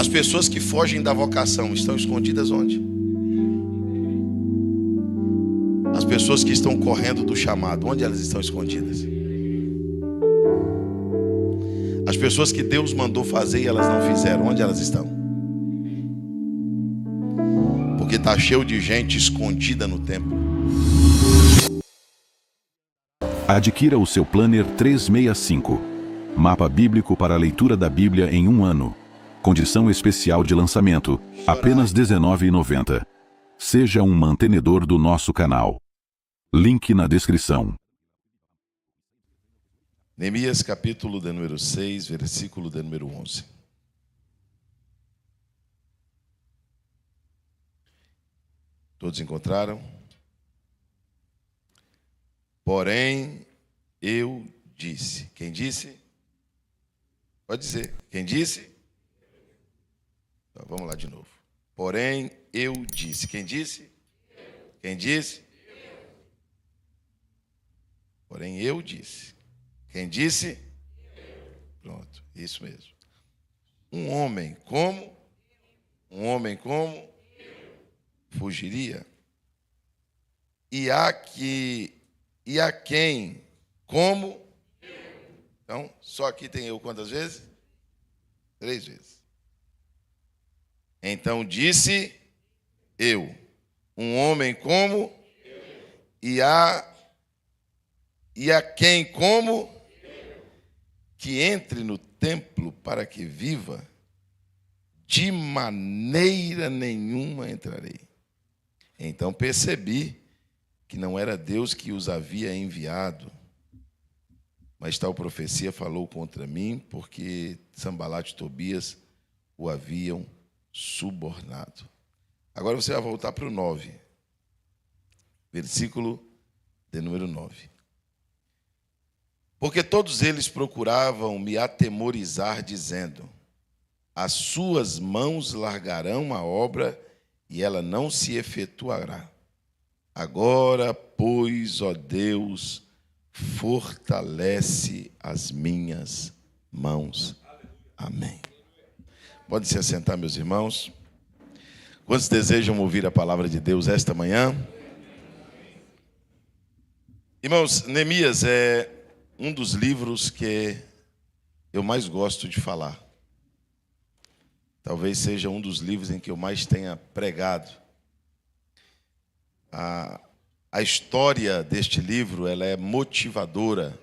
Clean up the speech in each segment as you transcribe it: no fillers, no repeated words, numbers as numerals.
As pessoas que fogem da vocação estão escondidas onde? As pessoas que estão correndo do chamado, onde elas estão escondidas? As pessoas que Deus mandou fazer e elas não fizeram, onde elas estão? Porque está cheio de gente escondida no templo. Adquira o seu Planner 365. Mapa bíblico para a leitura da Bíblia em um ano. Condição especial de lançamento, apenas R$ 19,90. Seja um mantenedor do nosso canal. Link na descrição. Neemias capítulo de número 6, versículo de número 11. Todos encontraram? Porém, eu disse. Quem disse? Pode dizer. Quem disse? Então, vamos lá de novo. Porém, eu disse. Quem disse? Quem disse? Porém, eu disse. Quem disse? Pronto, isso mesmo. Um homem como? Fugiria. E a quem? Como? Então, só aqui tem eu quantas vezes? 3 vezes. Então disse eu. Um homem como? E a quem como? Que entre no templo para que viva, de maneira nenhuma entrarei. Então percebi que não era Deus que os havia enviado, mas tal profecia falou contra mim, porque Sanbalate e Tobias o haviam subornado. Agora você vai voltar para o 9, versículo de número 9. Porque todos eles procuravam me atemorizar, dizendo: as suas mãos largarão a obra e ela não se efetuará. Agora, pois, ó Deus, fortalece as minhas mãos. Amém. Pode se assentar, meus irmãos. Quantos desejam ouvir a palavra de Deus esta manhã? Irmãos, Neemias é um dos livros que eu mais gosto de falar. Talvez seja um dos livros em que eu mais tenha pregado. A história deste livro, ela é motivadora.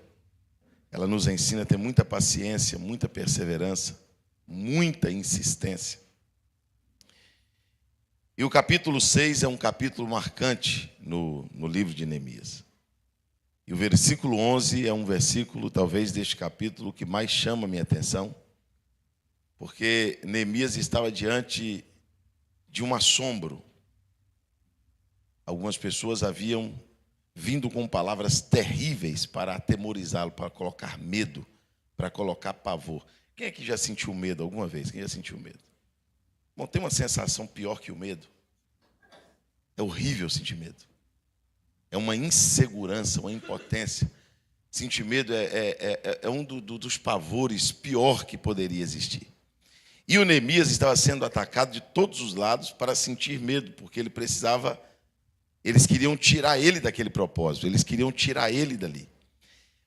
Ela nos ensina a ter muita paciência, muita perseverança, muita insistência. E o capítulo 6 é um capítulo marcante no livro de Neemias. E o versículo 11 é um versículo, talvez, deste capítulo que mais chama a minha atenção, porque Neemias estava diante de um assombro. Algumas pessoas haviam vindo com palavras terríveis para atemorizá-lo, para colocar medo, para colocar pavor. Quem é que já sentiu medo alguma vez? Quem já sentiu medo? Bom, tem uma sensação pior que o medo. É horrível sentir medo. É uma insegurança, uma impotência. Sentir medo é um dos pavores pior que poderia existir. E o Neemias estava sendo atacado de todos os lados para sentir medo, porque eles queriam tirar ele daquele propósito, eles queriam tirar ele dali.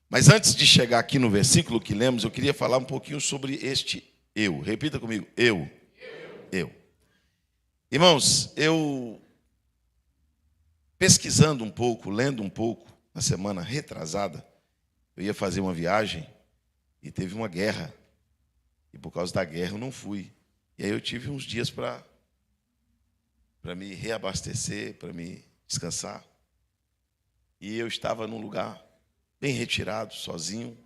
Mas antes de chegar aqui no versículo que lemos, eu queria falar um pouquinho sobre este eu. Repita comigo, eu. Irmãos, eu pesquisando um pouco, lendo um pouco, na semana retrasada, eu ia fazer uma viagem e teve uma guerra. E por causa da guerra eu não fui. E aí eu tive uns dias para me reabastecer, para me descansar. E eu estava num lugar bem retirado, sozinho.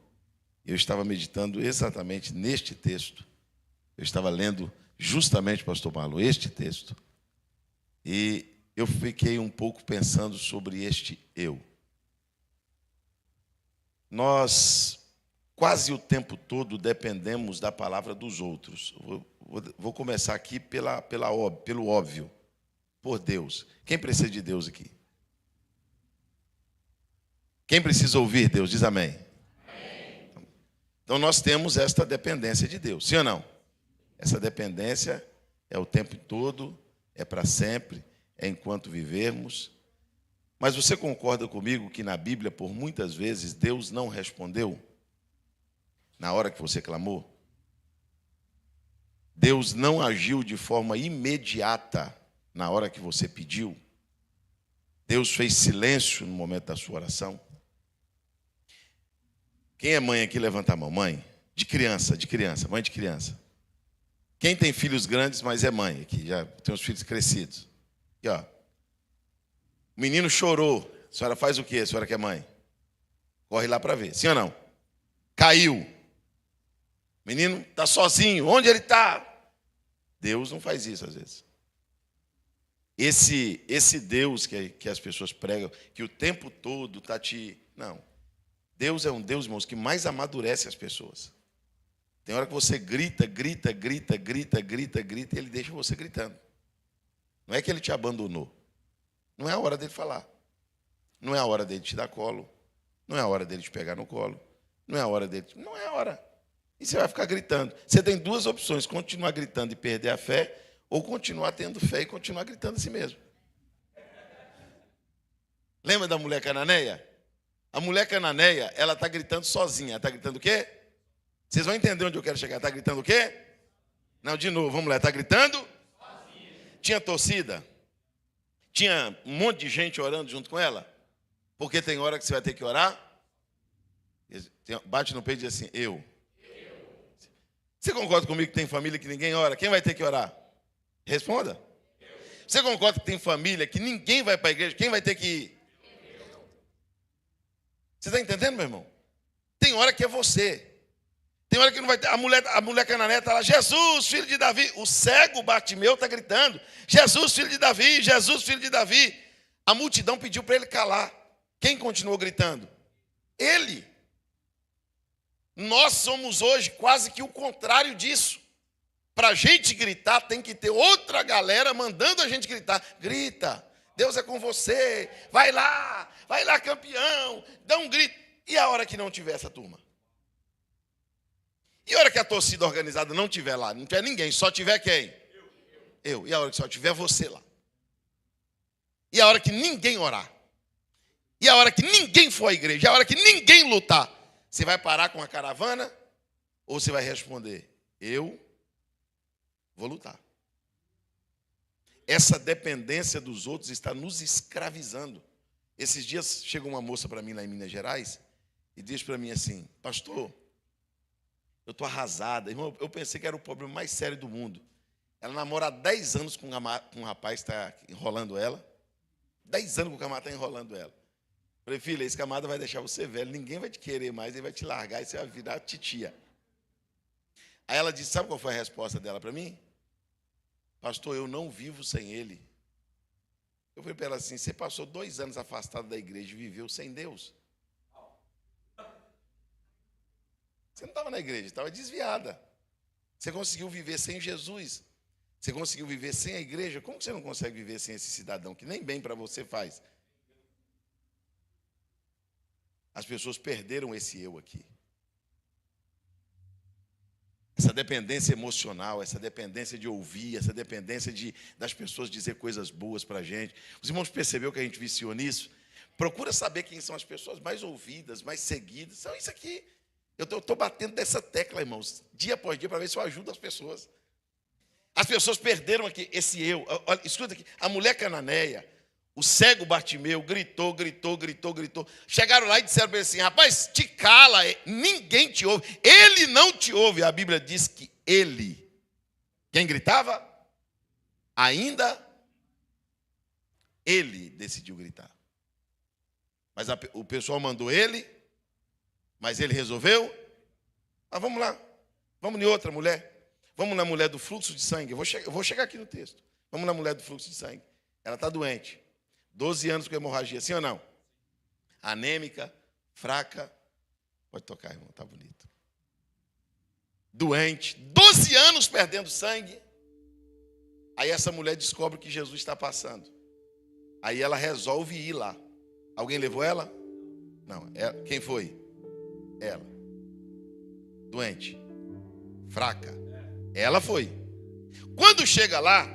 Eu estava meditando exatamente neste texto. Eu estava lendo justamente, pastor Marlon, este texto. E eu fiquei um pouco pensando sobre este eu. Nós quase o tempo todo dependemos da palavra dos outros. Vou começar aqui pelo óbvio, por Deus. Quem precisa de Deus aqui? Quem precisa ouvir Deus? Diz amém. Então nós temos esta dependência de Deus, sim ou não? Essa dependência é o tempo todo, é para sempre, é enquanto vivermos. Mas você concorda comigo que na Bíblia, por muitas vezes, Deus não respondeu na hora que você clamou? Deus não agiu de forma imediata na hora que você pediu? Deus fez silêncio no momento da sua oração? Quem é mãe aqui, levanta a mão. Mãe, de criança, mãe de criança. Quem tem filhos grandes, mas é mãe aqui, já tem os filhos crescidos. Aqui, ó. O menino chorou. A senhora faz o quê? A senhora que é mãe? Corre lá para ver. Sim ou não? Caiu. O menino está sozinho. Onde ele está? Deus não faz isso às vezes. Esse Deus que as pessoas pregam, que o tempo todo está te... Não. Deus é um Deus, irmãos, que mais amadurece as pessoas. Tem hora que você grita, e ele deixa você gritando. Não é que ele te abandonou. Não é a hora dele falar. Não é a hora dele te dar colo. Não é a hora dele te pegar no colo. Não é a hora dele... Não é a hora. E você vai ficar gritando. Você tem duas opções: continuar gritando e perder a fé, ou continuar tendo fé e continuar gritando assim mesmo. Lembra da mulher cananeia? A mulher cananeia, ela está gritando sozinha. Ela está gritando o quê? Vocês vão entender onde eu quero chegar. Está gritando o quê? Não, de novo, vamos lá. Está gritando? Sozinha. Tinha torcida? Tinha um monte de gente orando junto com ela? Porque tem hora que você vai ter que orar. Bate no peito e diz assim: eu. Você concorda comigo que tem família que ninguém ora? Quem vai ter que orar? Responda. Você concorda que tem família que ninguém vai para a igreja? Quem vai ter que ir? Você está entendendo, meu irmão? Tem hora que é você. Tem hora que não vai ter. A mulher cananeia está lá: Jesus, filho de Davi. O cego Bartimeu está gritando: Jesus, filho de Davi, Jesus, filho de Davi. A multidão pediu para ele calar. Quem continuou gritando? Ele. Nós somos hoje quase que o contrário disso. Para a gente gritar, tem que ter outra galera mandando a gente gritar. Grita, Deus é com você, vai lá, campeão, dá um grito. E a hora que não tiver essa turma? E a hora que a torcida organizada não tiver lá, não tiver ninguém, só tiver quem? Eu. E a hora que só tiver você lá? E a hora que ninguém orar? E a hora que ninguém for à igreja? E a hora que ninguém lutar? Você vai parar com a caravana? Ou você vai responder: eu vou lutar? Essa dependência dos outros está nos escravizando. Esses dias chegou uma moça para mim lá em Minas Gerais e disse para mim assim: pastor, eu estou arrasada. Irmão, eu pensei que era o problema mais sério do mundo. Ela namora há 10 anos com um rapaz que está enrolando ela. 10 anos que o camarada está enrolando ela. Falei: filha, esse camarada vai deixar você velho, ninguém vai te querer mais, ele vai te largar e você vai virar titia. Aí ela disse: sabe qual foi a resposta dela para mim? Pastor, eu não vivo sem ele. Eu falei para ela assim: você passou 2 anos afastado da igreja e viveu sem Deus. Você não estava na igreja, estava desviada. Você conseguiu viver sem Jesus. Você conseguiu viver sem a igreja. Como que você não consegue viver sem esse cidadão que nem bem para você faz? As pessoas perderam esse eu aqui. Essa dependência emocional, essa dependência de ouvir, essa dependência das pessoas dizer coisas boas para a gente. Os irmãos perceberam que a gente viciou nisso? Procura saber quem são as pessoas mais ouvidas, mais seguidas. São isso aqui. Eu estou batendo dessa tecla, irmãos, dia após dia, para ver se eu ajudo as pessoas. As pessoas perderam aqui esse eu. Olha, escuta aqui, a mulher cananeia, o cego Bartimeu gritou. Chegaram lá e disseram para ele assim: rapaz, te cala, ninguém te ouve. Ele não te ouve. A Bíblia diz que ele, quem gritava? Ainda ele decidiu gritar. Mas o pessoal mandou ele, mas ele resolveu. Ah, vamos lá, vamos em outra mulher. Vamos na mulher do fluxo de sangue. Eu vou chegar aqui no texto. Vamos na mulher do fluxo de sangue. Ela está doente. 12 anos com hemorragia, sim ou não? Anêmica, fraca. Pode tocar, irmão, está bonito. Doente, 12 anos perdendo sangue. Aí essa mulher descobre que Jesus está passando. Aí ela resolve ir lá. Alguém levou ela? Não. Quem foi? Ela. Doente, fraca, Ela foi. Quando chega lá,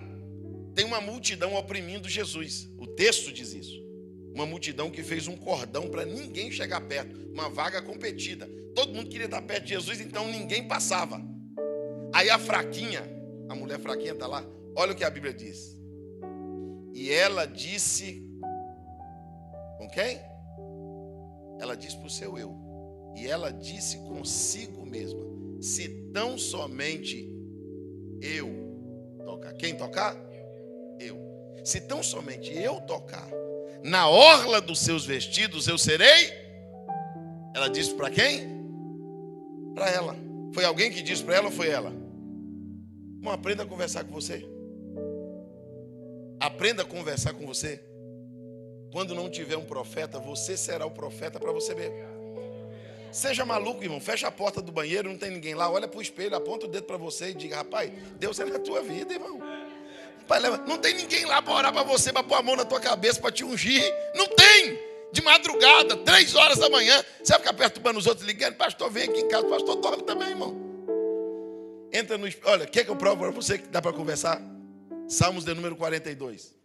tem uma multidão oprimindo Jesus. O texto diz isso. Uma multidão que fez um cordão para ninguém chegar perto. Uma vaga competida. Todo mundo queria estar perto de Jesus, então ninguém passava. Aí a fraquinha, a mulher fraquinha está lá. Olha o que a Bíblia diz. E ela disse... Com quem? Ela disse para o seu eu. E ela disse consigo mesma: se tão somente eu tocar. Quem tocar? Eu. Se tão somente eu tocar na orla dos seus vestidos, eu serei. Ela disse para quem? Para ela. Foi alguém que disse para ela ou foi ela? Bom, aprenda a conversar com você. Aprenda a conversar com você. Quando não tiver um profeta, você será o profeta para você mesmo. Seja maluco, irmão. Fecha a porta do banheiro, não tem ninguém lá. Olha para o espelho, aponta o dedo para você e diga: rapaz, Deus é na tua vida, irmão. Rapaz, não tem ninguém lá para orar para você, para pôr a mão na tua cabeça, para te ungir. Não tem. De madrugada, 3 horas da manhã. Você vai ficar perturbando os outros, ligando: pastor, vem aqui em casa. Pastor, dorme também, irmão. Entra no espelho. Olha, quer que eu provo para você que dá para conversar? Salmos de número 42.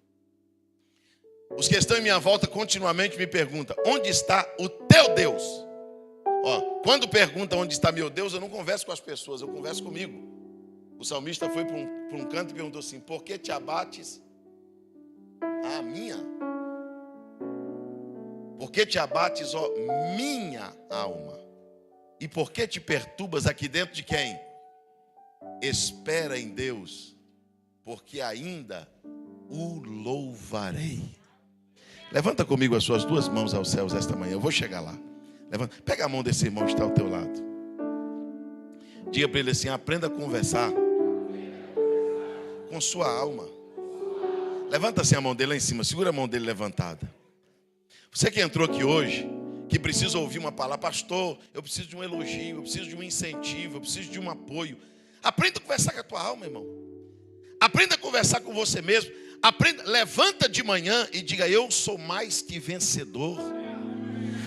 Os que estão em minha volta continuamente me perguntam: onde está o teu Deus? Ó, quando perguntam onde está meu Deus, eu não converso com as pessoas, eu converso comigo. O salmista foi para um canto e perguntou assim: por que te abates a minha? Por que te abates, ó minha alma? E por que te perturbas aqui dentro de quem? Espera em Deus, porque ainda o louvarei. Levanta comigo as suas 2 mãos aos céus esta manhã. Eu vou chegar lá. Levanta. Pega a mão desse irmão que está ao teu lado. Diga para ele assim: aprenda a conversar com sua alma. Levanta assim a mão dele lá em cima. Segura a mão dele levantada. Você que entrou aqui hoje, que precisa ouvir uma palavra: pastor, eu preciso de um elogio, eu preciso de um incentivo, eu preciso de um apoio. Aprenda a conversar com a tua alma, irmão. Aprenda a conversar com você mesmo. Aprenda, levanta de manhã e diga: eu sou mais que vencedor.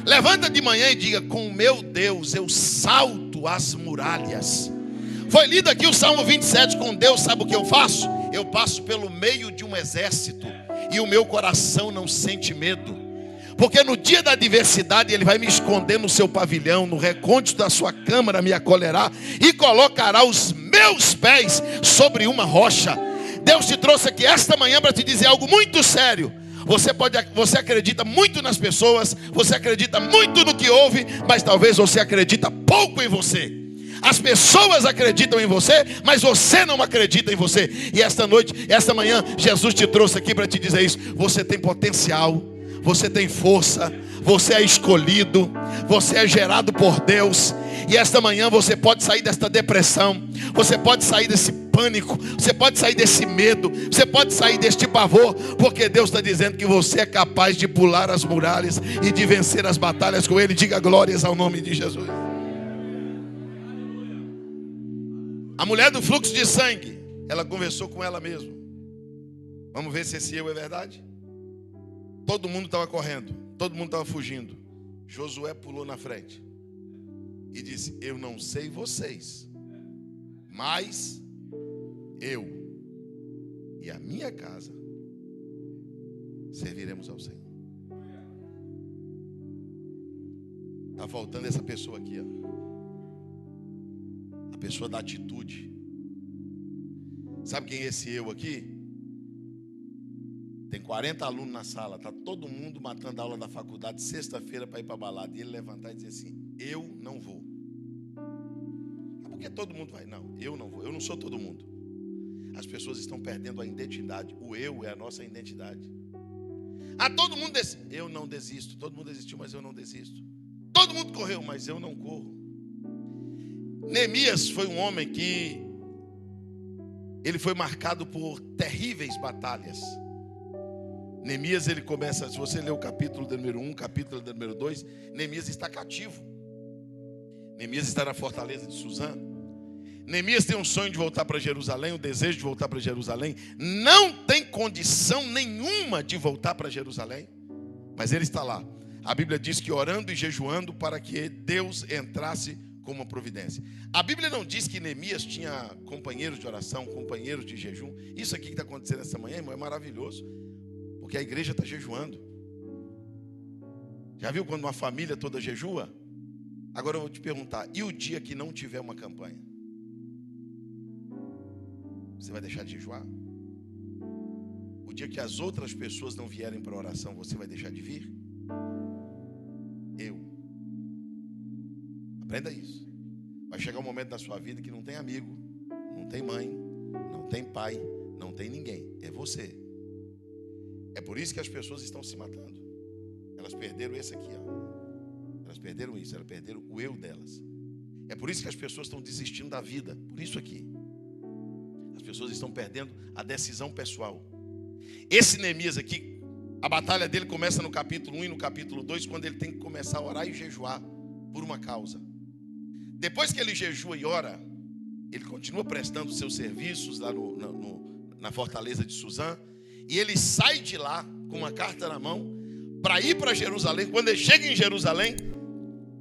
Levanta de manhã e diga: com o meu Deus eu salto as muralhas. Foi lido aqui o Salmo 27. Com Deus, sabe o que eu faço? Eu passo pelo meio de um exército e o meu coração não sente medo. Porque no dia da adversidade Ele vai me esconder no seu pavilhão, no recôndito da sua câmara me acolherá e colocará os meus pés sobre uma rocha. Deus te trouxe aqui esta manhã para te dizer algo muito sério. Você acredita muito nas pessoas, você acredita muito no que ouve, mas talvez você acredita pouco em você. As pessoas acreditam em você, mas você não acredita em você. E esta manhã, Jesus te trouxe aqui para te dizer isso. Você tem potencial, você tem força, você é escolhido, você é gerado por Deus. E esta manhã você pode sair desta depressão, você pode sair desse pânico, você pode sair desse medo, você pode sair deste pavor, porque Deus está dizendo que você é capaz de pular as muralhas e de vencer as batalhas com Ele. Diga glórias ao nome de Jesus. A mulher do fluxo de sangue, ela conversou com ela mesma. Vamos ver se esse eu é verdade? Todo mundo estava correndo, todo mundo estava fugindo. Josué pulou na frente e disse: eu não sei vocês, mas eu e a minha casa serviremos ao Senhor. Está faltando essa pessoa aqui, ó. A pessoa da atitude. Sabe quem é esse eu aqui? Tem 40 alunos na sala, está todo mundo matando a aula da faculdade sexta-feira para ir para a balada. E ele levantar e dizer assim: eu não vou. Por que todo mundo vai? Não, eu não vou, eu não sou todo mundo. As pessoas estão perdendo a identidade. O eu é a nossa identidade. Todo mundo eu não desisto. Todo mundo desistiu, mas eu não desisto. Todo mundo correu, mas eu não corro. Neemias foi um homem que ele foi marcado por terríveis batalhas. Neemias, ele começa, se você ler o capítulo de número 1, capítulo de número 2, Neemias está cativo. Neemias está na fortaleza de Suzã. Neemias tem um sonho de voltar para Jerusalém, um desejo de voltar para Jerusalém. Não tem condição nenhuma de voltar para Jerusalém, mas ele está lá. A Bíblia diz que orando e jejuando para que Deus entrasse como uma providência. A Bíblia não diz que Neemias tinha companheiros de oração, companheiros de jejum. Isso aqui que está acontecendo essa manhã, irmão, é maravilhoso, porque a igreja está jejuando. Já viu quando uma família toda jejua? Agora eu vou te perguntar, e o dia que não tiver uma campanha? Você vai deixar de jejuar? O dia que as outras pessoas não vierem para a oração, você vai deixar de vir? Aprenda isso. Vai chegar um momento da sua vida que não tem amigo, não tem mãe, não tem pai, não tem ninguém. É você. É por isso que as pessoas estão se matando. Elas perderam esse aqui, ó. Elas perderam isso, elas perderam o eu delas. É por isso que as pessoas estão desistindo da vida. Por isso aqui. As pessoas estão perdendo a decisão pessoal. Esse Neemias aqui, a batalha dele começa no capítulo 1 e no capítulo 2, quando ele tem que começar a orar e jejuar por uma causa. Depois que ele jejua e ora, ele continua prestando seus serviços lá na fortaleza de Suzã. E ele sai de lá com uma carta na mão para ir para Jerusalém. Quando ele chega em Jerusalém,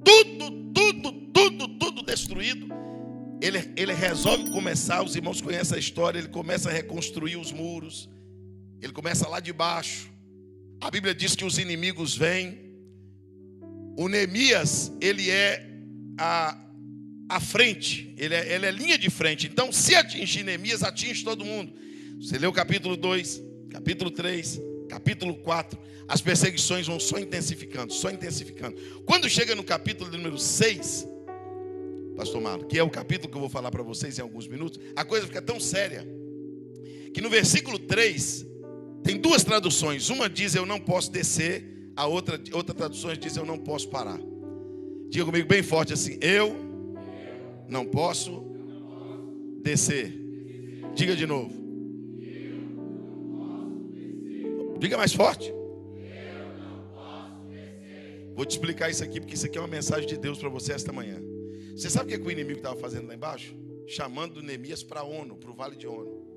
tudo destruído. Ele resolve começar, os irmãos conhecem a história, ele começa a reconstruir os muros. Ele começa lá de baixo. A Bíblia diz que os inimigos vêm. O Neemias, ele é a frente, ele é linha de frente. Então, se atingir Neemias, atinge todo mundo. Você lê o capítulo 2, capítulo 3, capítulo 4, as perseguições vão só intensificando, só intensificando. Quando chega no capítulo número 6, pastor Marlon, que é o capítulo que eu vou falar para vocês em alguns minutos, a coisa fica tão séria, que no versículo 3, tem duas traduções. Uma diz, eu não posso descer, a outra tradução diz, eu não posso parar. Diga comigo bem forte assim, eu não posso descer. Diga de novo. Diga mais forte. Vou te explicar isso aqui, porque isso aqui é uma mensagem de Deus para você esta manhã. Você sabe o que o inimigo estava fazendo lá embaixo? Chamando Neemias para Ono, para o vale de Ono.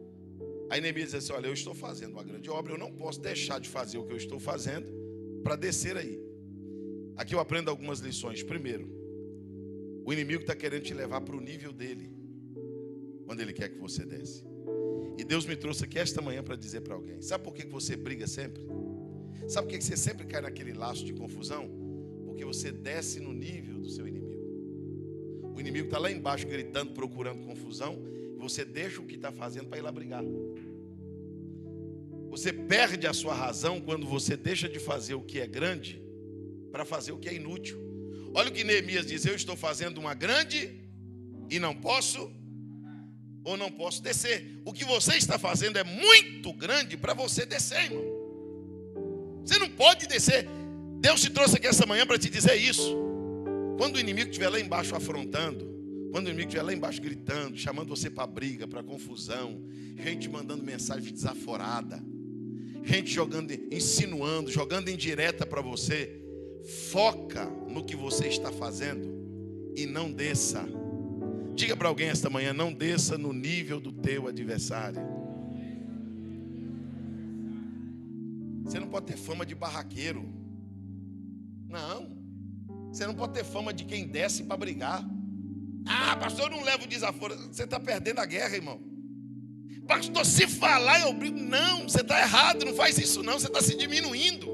Aí Neemias diz assim, olha, eu estou fazendo uma grande obra, eu não posso deixar de fazer o que eu estou fazendo para descer aí. Aqui eu aprendo algumas lições. Primeiro, o inimigo está querendo te levar para o nível dele, quando ele quer que você desce. E Deus me trouxe aqui esta manhã para dizer para alguém, sabe por que você briga sempre? Sabe por que você sempre cai naquele laço de confusão? Porque você desce no nível do seu inimigo. O inimigo está lá embaixo gritando, procurando confusão, e você deixa o que está fazendo para ir lá brigar. Você perde a sua razão quando você deixa de fazer o que é grande para fazer o que é inútil. Olha o que Neemias diz, eu estou fazendo uma grande e não posso descer. O que você está fazendo é muito grande para você descer, irmão. Você não pode descer. Deus te trouxe aqui essa manhã para te dizer isso. Quando o inimigo estiver lá embaixo afrontando, quando o inimigo estiver lá embaixo gritando, chamando você para briga, para confusão, gente mandando mensagem desaforada, gente jogando, insinuando, jogando indireta para você, foca no que você está fazendo e não desça. Diga para alguém esta manhã, não desça no nível do teu adversário. Você não pode ter fama de barraqueiro. Não. Você não pode ter fama de quem desce para brigar. Ah, pastor, eu não levo desaforo. Você está perdendo a guerra, irmão. Pastor, se falar eu brigo. Não, você está errado, não faz isso não, você está se diminuindo.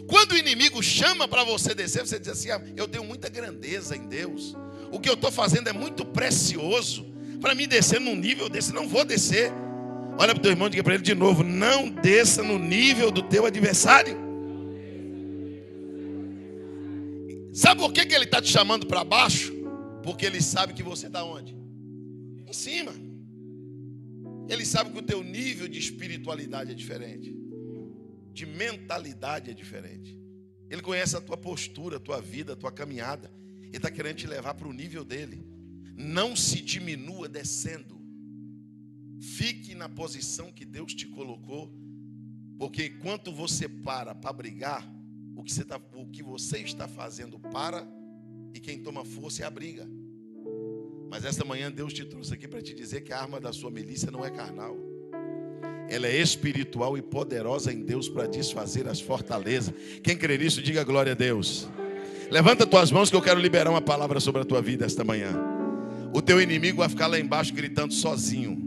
Quando o inimigo chama para você descer, você diz assim, eu tenho muita grandeza em Deus. O que eu estou fazendo é muito precioso. Para mim descer num nível desse, não vou descer. Olha para o teu irmão e diga para ele de novo, não desça no nível do teu adversário. Sabe por que ele está te chamando para baixo? Porque ele sabe que você está onde? Em cima. Ele sabe que o teu nível de espiritualidade é diferente, de mentalidade é diferente. Ele conhece a tua postura, a tua vida, a tua caminhada. Ele está querendo te levar para o nível dele. Não se diminua descendo. Fique na posição que Deus te colocou. Porque enquanto você para brigar, o que você está fazendo para, e quem toma força é a briga. Mas esta manhã Deus te trouxe aqui para te dizer que a arma da sua milícia não é carnal. Ela é espiritual e poderosa em Deus para desfazer as fortalezas. Quem crê nisso, diga glória a Deus. Levanta tuas mãos que eu quero liberar uma palavra sobre a tua vida esta manhã. O teu inimigo vai ficar lá embaixo gritando sozinho.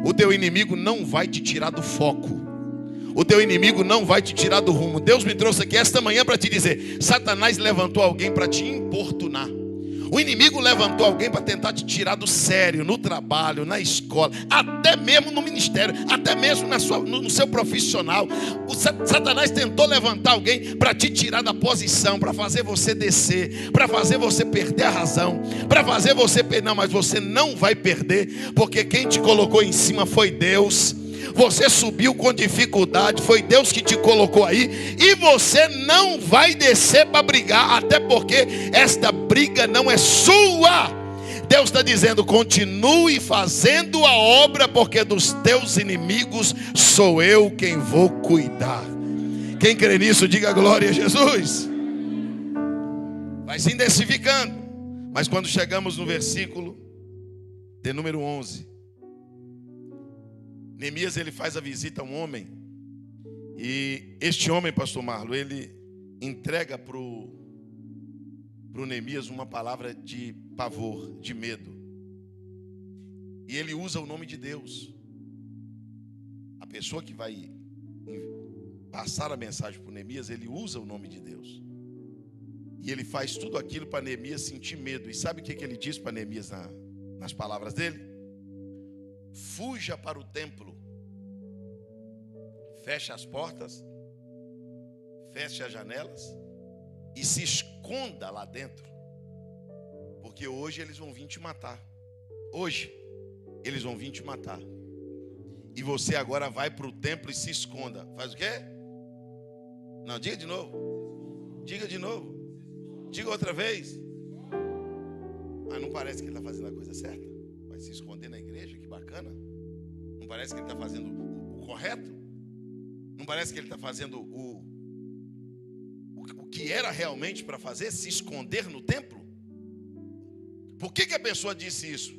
O teu inimigo não vai te tirar do foco. O teu inimigo não vai te tirar do rumo. Deus me trouxe aqui esta manhã para te dizer: Satanás levantou alguém para te importunar. O inimigo levantou alguém para tentar te tirar do sério, no trabalho, na escola, até mesmo no ministério, até mesmo no seu profissional. Satanás tentou levantar alguém para te tirar da posição, para fazer você descer, para fazer você perder a razão, para fazer você perder. Não, mas você não vai perder, porque quem te colocou em cima foi Deus. Você subiu com dificuldade, foi Deus que te colocou aí, e você não vai descer para brigar, até porque esta briga não é sua. Deus está dizendo: continue fazendo a obra, porque dos teus inimigos sou eu quem vou cuidar. Quem crê nisso, diga glória a Jesus. Vai se intensificando, mas quando chegamos no versículo de número 11, Neemias, ele faz a visita a um homem, e este homem, pastor Marlo, ele entrega para o Neemias uma palavra de pavor, de medo, e ele usa o nome de Deus. A pessoa que vai passar a mensagem para o Neemias, ele usa o nome de Deus, e ele faz tudo aquilo para Neemias sentir medo. E sabe o que ele diz para Neemias nas palavras dele? Fuja para o templo, feche as portas, feche as janelas e se esconda lá dentro, porque hoje eles vão vir te matar. Hoje eles vão vir te matar, e você agora vai para o templo e se esconda. Faz o quê? Não, diga de novo. Diga de novo. Diga outra vez. Mas não parece que ele está fazendo a coisa certa? Vai se esconder na igreja, que bacana. Não parece que ele está fazendo o correto? Não parece que ele está fazendo o que era realmente para fazer? Se esconder no templo? Por que a pessoa disse isso?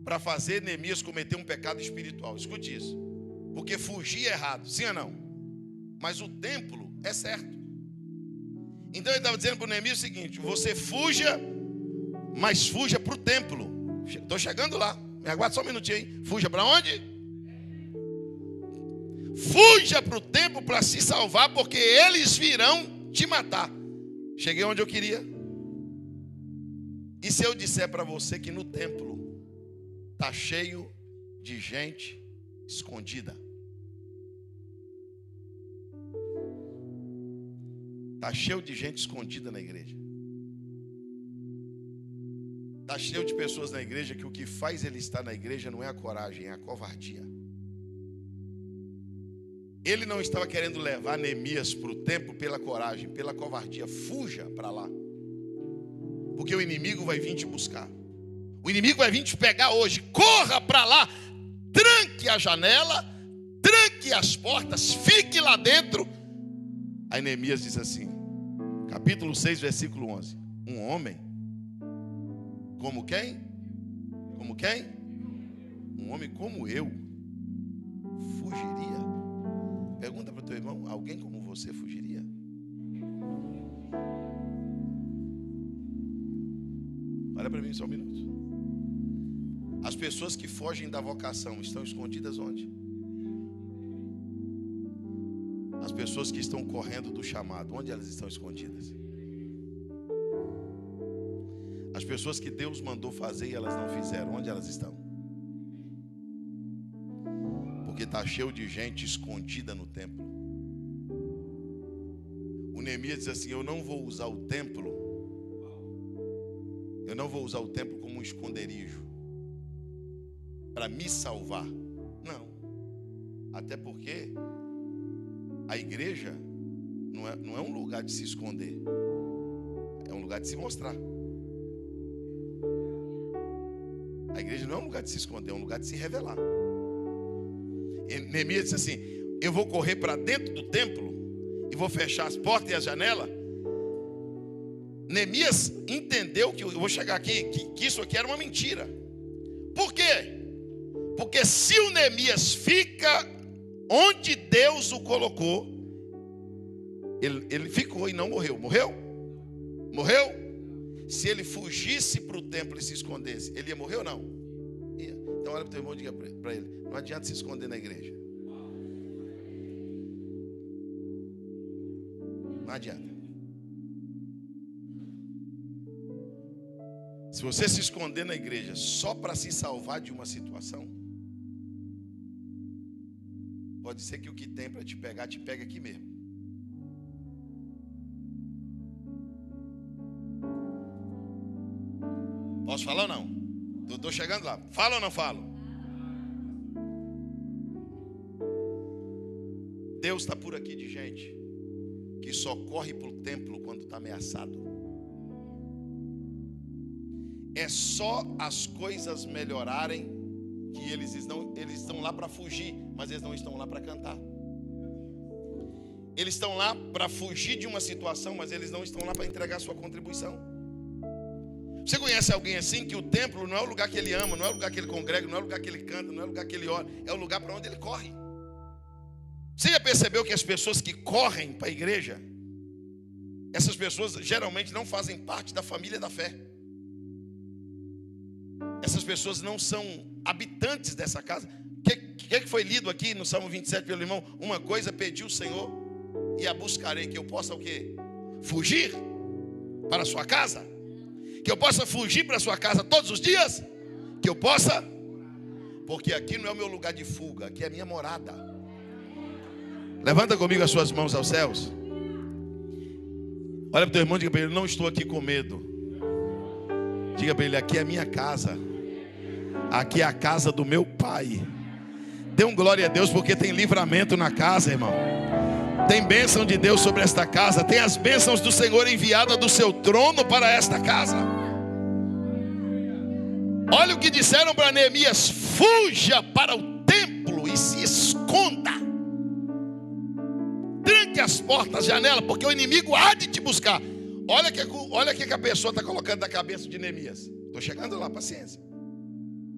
Para fazer Neemias cometer um pecado espiritual. Escute isso. Porque fugir é errado, sim ou não? Mas o templo é certo. Então ele estava dizendo para o Neemias o seguinte: você fuja, mas fuja para o templo. Estou chegando lá, me aguarda só um minutinho aí. Fuja para onde? Fuja para o templo para se salvar, porque eles virão te matar. Cheguei onde eu queria. E se eu disser para você que no templo está cheio de gente escondida? Está cheio de gente escondida na igreja. Está cheio de pessoas na igreja que o que faz ele estar na igreja não é a coragem, é a covardia. Ele não estava querendo levar Neemias para o templo pela coragem, pela covardia. Fuja para lá, porque o inimigo vai vir te buscar. O inimigo vai vir te pegar hoje. Corra para lá, tranque a janela, tranque as portas, fique lá dentro. Aí Neemias diz assim, capítulo 6, versículo 11: um homem como quem? Como quem? Um homem como eu fugiria. Pergunta para o teu irmão: alguém como você fugiria? Olha para mim só um minuto. As pessoas que fogem da vocação estão escondidas onde? As pessoas que estão correndo do chamado, onde elas estão escondidas? As pessoas que Deus mandou fazer e elas não fizeram, onde elas estão? Porque está cheio de gente escondida no templo. O Neemias diz assim: eu não vou usar o templo, como um esconderijo para me salvar. Não. Até porque a igreja não é um lugar de se esconder, é um lugar de se mostrar. A igreja não é um lugar de se esconder, é um lugar de se revelar. E Neemias disse assim: eu vou correr para dentro do templo e vou fechar as portas e a janela. Neemias entendeu que, eu vou chegar aqui, que isso aqui era uma mentira. Por quê? Porque se o Neemias fica onde Deus o colocou, ele ficou e não morreu. Morreu? Morreu? Se ele fugisse para o templo e se escondesse, ele ia morrer ou não? Ia. Então olha para o teu irmão e diga para ele: não adianta se esconder na igreja. Não adianta. Se você se esconder na igreja só para se salvar de uma situação, pode ser que o que tem para te pegar, te pega aqui mesmo. Posso falar ou não? Estou chegando lá. Falo ou não falo? Deus está por aqui de gente que só corre para o templo quando está ameaçado. É só as coisas melhorarem que eles estão lá para fugir, mas eles não estão lá para cantar. Eles estão lá para fugir de uma situação, mas eles não estão lá para entregar sua contribuição. Você conhece alguém assim que o templo não é o lugar que ele ama, não é o lugar que ele congrega, não é o lugar que ele canta, não é o lugar que ele ora, é o lugar para onde ele corre. Você já percebeu que as pessoas que correm para a igreja, essas pessoas geralmente não fazem parte da família da fé. Essas pessoas não são habitantes dessa casa. O que foi lido aqui no Salmo 27 pelo irmão? Uma coisa pedi ao Senhor e a buscarei, que eu possa o quê? Fugir para a sua casa. Que eu possa fugir para a sua casa todos os dias. Que eu possa, porque aqui não é o meu lugar de fuga, aqui é a minha morada. Levanta comigo as suas mãos aos céus. Olha para o teu irmão e diga para ele: não estou aqui com medo. Diga para ele: aqui é a minha casa. Aqui é a casa do meu pai. Dê um glória a Deus, porque tem livramento na casa, irmão. Tem bênção de Deus sobre esta casa. Tem as bênçãos do Senhor enviadas do seu trono para esta casa. Olha o que disseram para Neemias: fuja para o templo e se esconda. Tranque as portas, janela, porque o inimigo há de te buscar. Olha o que a pessoa está colocando na cabeça de Neemias. Estou chegando lá, paciência.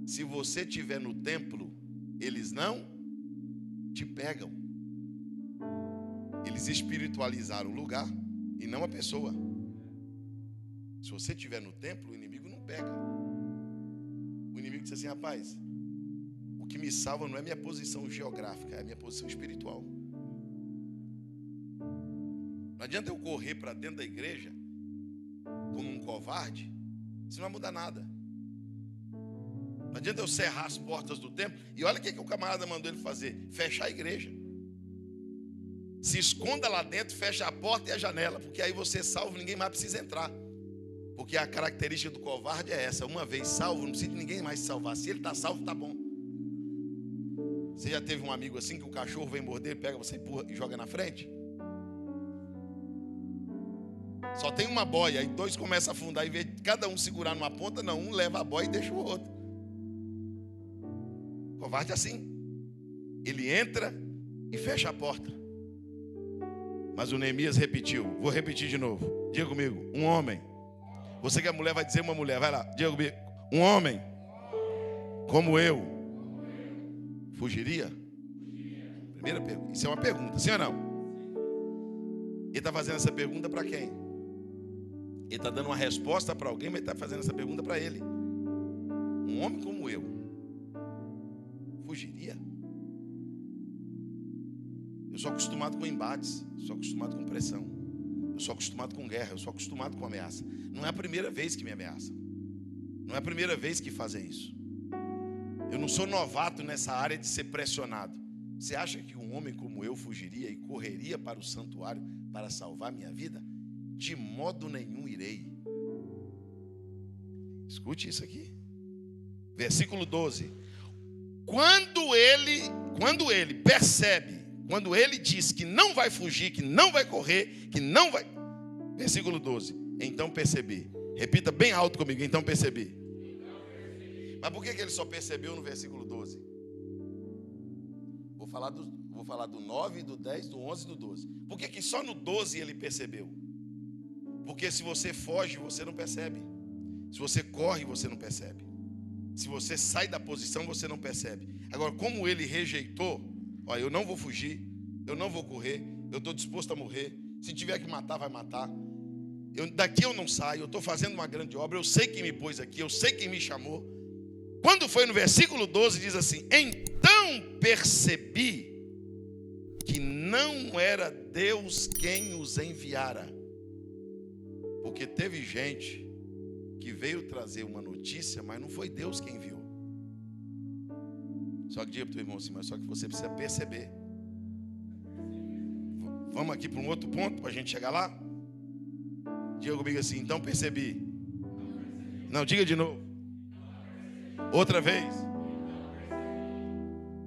Se você estiver no templo, eles não te pegam. Eles espiritualizaram o lugar e não a pessoa. Se você estiver no templo, o inimigo não pega. O inimigo diz assim: rapaz, o que me salva não é minha posição geográfica, é a minha posição espiritual. Não adianta eu correr para dentro da igreja como um covarde, isso não vai mudar nada. Não adianta eu cerrar as portas do templo. E olha o que o camarada mandou ele fazer: fechar a igreja. Se esconda lá dentro, fecha a porta e a janela, porque aí você é salvo, ninguém mais precisa entrar. Porque a característica do covarde é essa: uma vez salvo, não precisa de ninguém mais se salvar. Se ele está salvo, está bom. Você já teve um amigo assim que o cachorro vem morder, pega você, empurra e joga na frente? Só tem uma boia, aí dois começam a afundar, em vez de cada um segurar numa ponta, não, um leva a boia e deixa o outro. Covarde é assim. Ele entra e fecha a porta. Mas o Neemias repetiu. Vou repetir de novo. Diga comigo: um homem. Você que é mulher, vai dizer uma mulher. Vai lá, diga comigo: um homem como eu fugiria? Primeira pergunta. Isso é uma pergunta, sim ou não? Ele está fazendo essa pergunta para quem? Ele está dando uma resposta para alguém, mas ele está fazendo essa pergunta para ele. Um homem como eu fugiria? Eu sou acostumado com embates, sou acostumado com pressão, eu sou acostumado com guerra, eu sou acostumado com ameaça. Não é a primeira vez que me ameaçam, não é a primeira vez que fazem isso. Eu não sou novato nessa área de ser pressionado. Você acha que um homem como eu fugiria e correria para o santuário para salvar minha vida? De modo nenhum irei. Escute isso aqui. Versículo 12. Quando ele percebe, quando ele diz que não vai fugir, que não vai correr, que não vai... Versículo 12. Então percebi. Repita bem alto comigo. Então percebi. Mas por que ele só percebeu no versículo 12? Vou falar do 9, do 10, do 11 e do 12. Por que só no 12 ele percebeu? Porque se você foge, você não percebe. Se você corre, você não percebe. Se você sai da posição, você não percebe. Agora, como ele rejeitou: olha, eu não vou fugir, eu não vou correr, eu estou disposto a morrer. Se tiver que matar, vai matar. Daqui eu não saio, eu estou fazendo uma grande obra, eu sei quem me pôs aqui, eu sei quem me chamou. Quando foi no versículo 12, diz assim: então percebi que não era Deus quem os enviara. Porque teve gente que veio trazer uma notícia, mas não foi Deus quem enviou. Só que diga para o teu irmão assim, mas só que você precisa perceber. Vamos aqui para um outro ponto para a gente chegar lá? Diga comigo assim, então percebi. Não, diga de novo. Outra vez.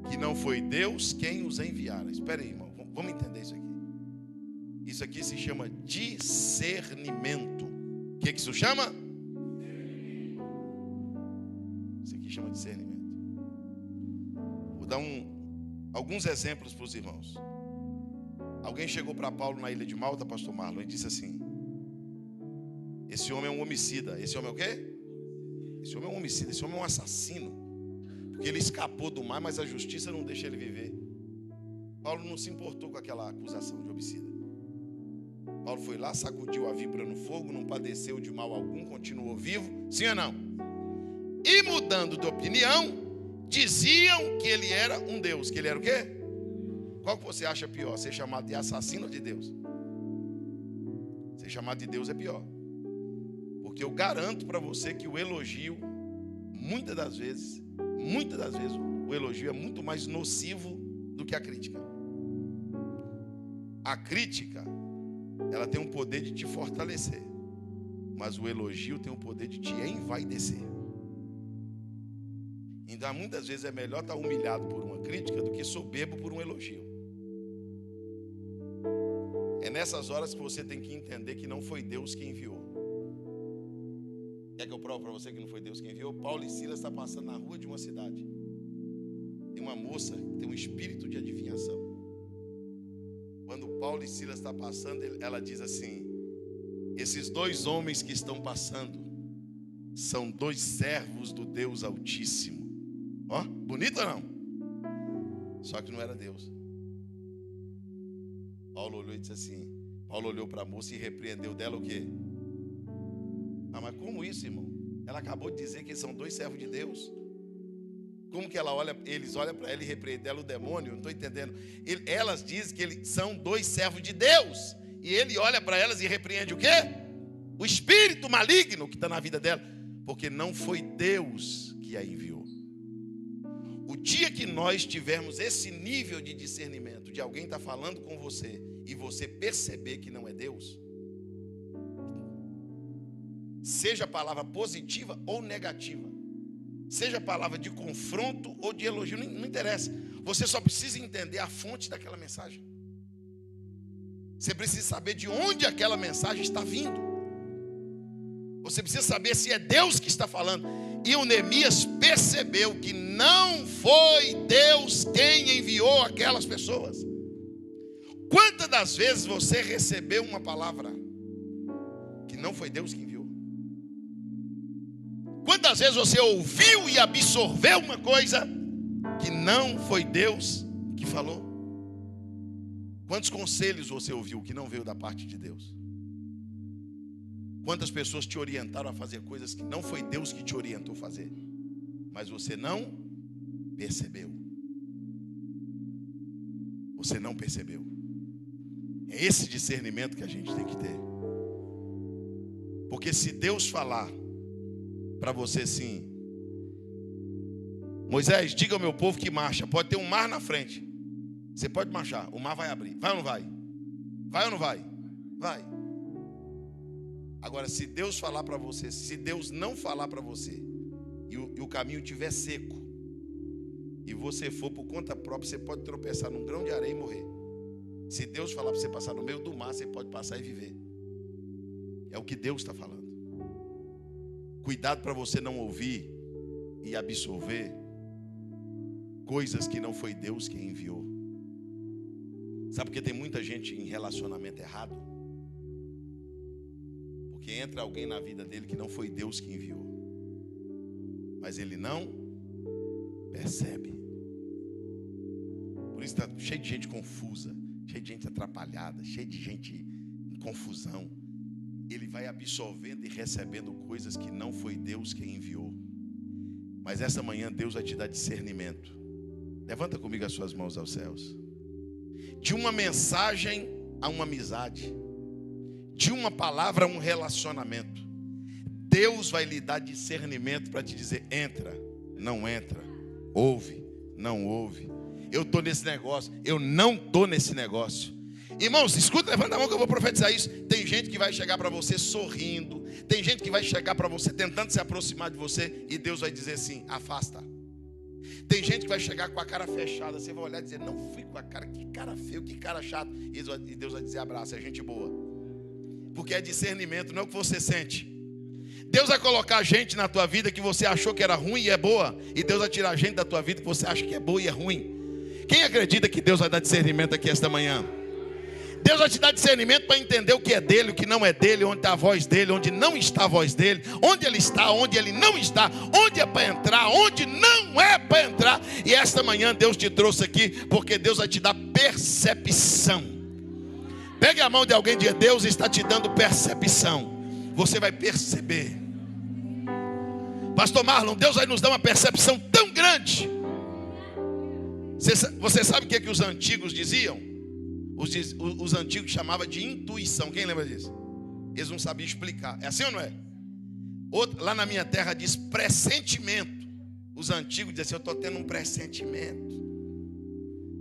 Que não foi Deus quem os enviara. Espera aí, irmão. Vamos entender isso aqui. Isso aqui se chama discernimento. O que isso chama? Isso aqui chama discernimento. Vou dar alguns exemplos para os irmãos. Alguém chegou para Paulo na ilha de Malta, pastor Marlon, e disse assim: esse homem é um homicida. Esse homem é o quê? Esse homem é um homicida, esse homem é um assassino. Porque ele escapou do mar, mas a justiça não deixa ele viver. Paulo não se importou com aquela acusação de homicida. Paulo foi lá, sacudiu a víbora no fogo, não padeceu de mal algum, continuou vivo. Sim ou não? E mudando de opinião, diziam que ele era um Deus. Que ele era o quê? Qual que você acha pior? Ser chamado de assassino ou de Deus? Ser chamado de Deus é pior. Porque eu garanto para você que o elogio, muitas das vezes, o elogio é muito mais nocivo do que a crítica. A crítica, ela tem um poder de te fortalecer, mas o elogio tem o poder de te envaidecer. Então, muitas vezes é melhor estar humilhado por uma crítica do que soberbo por um elogio. É nessas horas que você tem que entender que não foi Deus quem enviou. Quer que eu prove para você que não foi Deus quem enviou? Paulo e Silas estão passando na rua de uma cidade. Tem uma moça que tem um espírito de adivinhação. Quando Paulo e Silas estão passando, ela diz assim: esses dois homens que estão passando são dois servos do Deus Altíssimo. Ó, bonito ou não? Só que não era Deus. Paulo olhou e disse assim, Paulo olhou para a moça e repreendeu dela o quê? Ah, mas como isso, irmão? Ela acabou de dizer que eles são dois servos de Deus. Como que eles olham para ela e repreendem ela o demônio? Eu não estou entendendo. Elas dizem que eles são dois servos de Deus. E ele olha para elas e repreende o quê? O espírito maligno que está na vida dela. Porque não foi Deus que a enviou. O dia que nós tivermos esse nível de discernimento, de alguém estar falando com você e você perceber que não é Deus, seja a palavra positiva ou negativa, seja a palavra de confronto ou de elogio, não interessa. Você só precisa entender a fonte daquela mensagem. Você precisa saber de onde aquela mensagem está vindo. Você precisa saber se é Deus que está falando. E o Neemias percebeu que não foi Deus quem enviou aquelas pessoas. Quantas das vezes você recebeu uma palavra que não foi Deus que enviou? Quantas vezes você ouviu e absorveu uma coisa que não foi Deus que falou? Quantos conselhos você ouviu que não veio da parte de Deus? Quantas pessoas te orientaram a fazer coisas que não foi Deus que te orientou a fazer, mas você não percebeu? Você não percebeu. É esse discernimento que a gente tem que ter. Porque se Deus falar para você assim: Moisés, diga ao meu povo que marcha, pode ter um mar na frente, você pode marchar, o mar vai abrir. Vai ou não vai? Vai ou não vai? Vai. Agora, se Deus falar para você, se Deus não falar para você, e o caminho estiver seco, e você for por conta própria, você pode tropeçar num grão de areia e morrer. Se Deus falar para você passar no meio do mar, você pode passar e viver. É o que Deus está falando. Cuidado para você não ouvir e absorver coisas que não foi Deus quem enviou. Sabe por que tem muita gente em relacionamento errado? Porque entra alguém na vida dele que não foi Deus que enviou, mas ele não percebe. Por isso está cheio de gente confusa, cheio de gente atrapalhada, cheio de gente em confusão. ele vai absorvendo e recebendo coisas que não foi Deus quem enviou. Mas essa manhã Deus vai te dar discernimento. Levanta comigo as suas mãos aos céus. De uma mensagem a uma amizade, de uma palavra a um relacionamento, Deus vai lhe dar discernimento para te dizer: entra, não entra, ouve, não ouve. Eu estou nesse negócio, eu não estou nesse negócio. Irmãos, escuta, levanta a mão que eu vou profetizar isso. Tem gente que vai chegar para você sorrindo, tem gente que vai chegar para você tentando se aproximar de você, e Deus vai dizer assim: afasta. Tem gente que vai chegar com a cara fechada, você vai olhar e dizer: não fui com a cara, que cara feio, que cara chato. E Deus vai dizer: abraça, é gente boa. Porque é discernimento, não é o que você sente. Deus vai colocar gente na tua vida que você achou que era ruim e é boa, e Deus vai tirar gente da tua vida que você acha que é boa e é ruim. Quem acredita que Deus vai dar discernimento aqui esta manhã? Deus vai te dar discernimento para entender o que é dele, o que não é dele, onde está a voz dele, onde não está a voz dele, onde ele está, onde ele não está, onde é para entrar, onde não é para entrar. E esta manhã Deus te trouxe aqui porque Deus vai te dar percepção. Pegue a mão de alguém e diga: Deus está te dando percepção. Você vai perceber. Pastor Marlon, Deus vai nos dar uma percepção tão grande. Você sabe o que, que os antigos diziam? Os antigos chamavam de intuição. Quem lembra disso? Eles não sabiam explicar. É assim ou não é? Lá na minha terra diz pressentimento. Os antigos diziam assim: eu estou tendo um pressentimento.